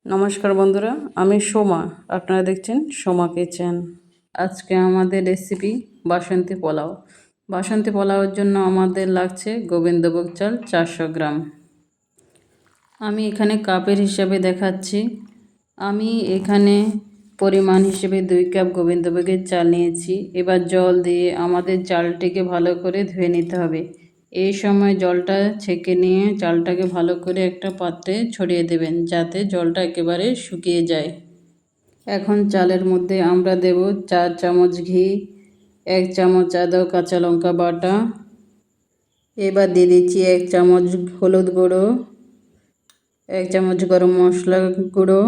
নমস্কার বন্ধুরা, আমি সোমা। আপনারা দেখছেন সোমা কিচেন। আজকে আমাদের রেসিপি বাসন্তী পোলাও। বাসন্তী পোলাওয়ের জন্য আমাদের লাগছে গোবিন্দভোগ চাল 400 গ্রাম। আমি এখানে কাপের হিসাবে দেখাচ্ছি। আমি এখানে পরিমাণ হিসেবে 2 কাপ গোবিন্দভোগের চাল নিয়েছি। এবার জল দিয়ে আমাদের চালটিকে ভালো করে ধুয়ে নিতে হবে। এই সময় জলটা ছেঁকে নিয়ে চালটাকে ভালো করে একটা পাত্রে ছড়িয়ে দেবেন, যাতে জলটা একেবারে শুকিয়ে যায়। এখন চালের মধ্যে আমরা দেব 4 চামচ ঘি, 1 চামচ আদা কাঁচা লঙ্কা বাটা। এবার দিয়ে দিচ্ছি 1 চামচ হলুদ গুঁড়ো, 1 চামচ গরম মশলা গুঁড়ো।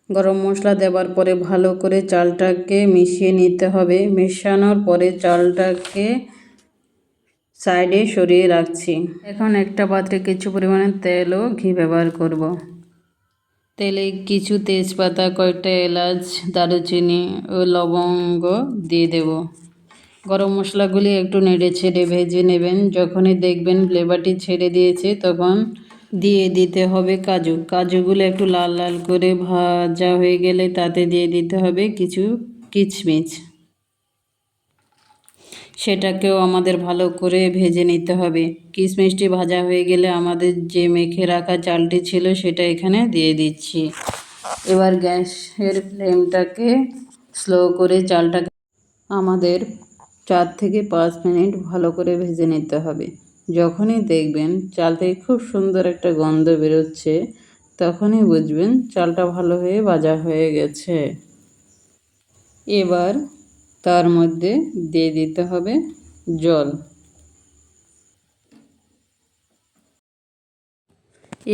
গরম মশলা দেওয়ার পরে ভালো করে চালটাকে মিশিয়ে নিতে হবে। মেশানোর পরে চালটাকে সাইডে সরিয়ে রাখছি। এখন একটা পাত্রে কিছু পরিমাণে তেল ও ঘি ব্যবহার করব। তেলে কিছু তেজপাতা, কয়েকটা এলাচ, দারুচিনি ও লবঙ্গ দিয়ে দেব। গরম মশলাগুলি একটু নেড়ে ছেড়ে ভেজে নেবেন। যখনই দেখবেন ফ্লেভারটি ছেড়ে দিয়েছে তখন দিয়ে দিতে হবে কাজু। কাজুগুলো একটু লাল লাল করে ভাজা হয়ে গেলে তাতে দিয়ে দিতে হবে কিছু কিশমিশ। সেটাকেও আমাদের ভালো করে ভেজে নিতে হবে। কিশমিশটি ভাজা হয়ে গেলে আমাদের যে মেখে রাখা চালটি ছিল সেটা এখানে দিয়ে দিচ্ছি। এবার গ্যাসের ফ্লেমটাকে স্লো করে চালটাকে আমাদের 4 থেকে 5 মিনিট ভালো করে ভেজে নিতে হবে। যখনই দেখবেন চাল থেকে খুব সুন্দর একটা গন্ধ বেরোচ্ছে, তখনই বুঝবেন চালটা ভালো হয়ে ভাজা হয়ে গেছে। এবার তার মধ্যে দিয়ে দিতে হবে জল।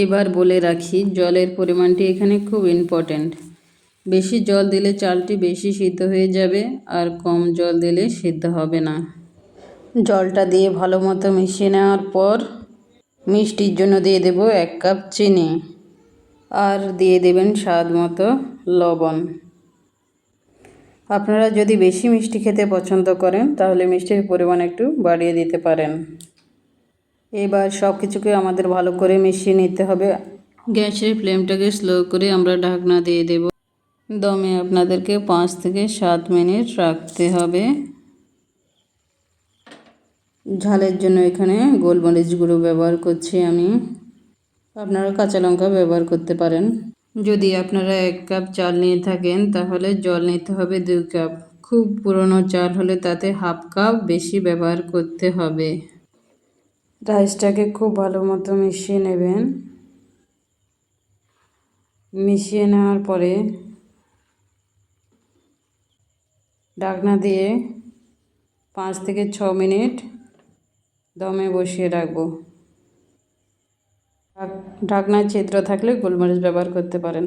এবার বলে রাখি, জলের পরিমাণটি এখানে খুব ইম্পর্ট্যান্ট। বেশি জল দিলে চালটি বেশি সিদ্ধ হয়ে যাবে, আর কম জল দিলে সিদ্ধ হবে না। জলটা দিয়ে ভালো মতো মিশিয়ে নেওয়ার পর মিষ্টির জন্য দিয়ে দেব 1 কাপ চিনি, আর দিয়ে দেবেন স্বাদ মতো লবণ। আপনারা যদি বেশি মিষ্টি খেতে পছন্দ করেন তাহলে মিষ্টির পরিমাণ একটু বাড়িয়ে দিতে পারেন। এবার সব কিছুকে আমাদের ভালো করে মিশিয়ে নিতে হবে। গ্যাসের ফ্লেমটাকে স্লো করে আমরা ঢাকনা দিয়ে দেব। দমে আপনাদেরকে 5 থেকে 7 মিনিট রাখতে হবে। ঝালের জন্য এখানে গোলমরিচ গুঁড়ো ব্যবহার করছি আমি। আপনারা কাঁচা লঙ্কা ব্যবহার করতে পারেন। যদি আপনারা 1 কাপ চাল নিয়ে থাকেন তাহলে জল নিতে হবে 2 কাপ। খুব পুরনো চাল হলে তাতে হাফ কাপ বেশি ব্যবহার করতে হবে। রাইসটাকে খুব ভালো মতো মিশিয়ে নেবেন। মিশিয়ে নেওয়ার পরে ঢাকনা দিয়ে 5 থেকে 6 মিনিট দমে বসিয়ে রাখবো। ঢাকনার ছিদ্র থাকলে গোলমরিচ ব্যবহার করতে পারেন।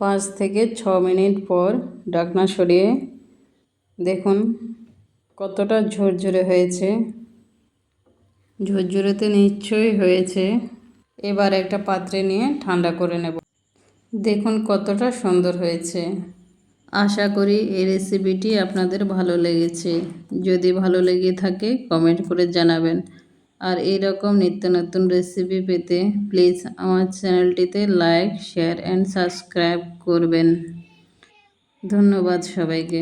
5 থেকে 6 মিনিট পর ঢাকনা সরিয়ে দেখুন কতটা ঝরঝরে হয়েছে। ঝরঝরেতে নিশ্চয়ই হয়েছে। এবার একটা পাত্রে নিয়ে ঠান্ডা করে নেব। দেখুন কতটা সুন্দর হয়েছে। আশা করি এই রেসিপিটি আপনাদের ভালো লেগেছে। যদি ভালো লেগে থাকে কমেন্ট করে জানাবেন। আর এইরকম নিত্য নতুন রেসিপি পেতে প্লিজ আমার চ্যানেলটিতে লাইক, শেয়ার অ্যান্ড সাবস্ক্রাইব করবেন। ধন্যবাদ সবাইকে।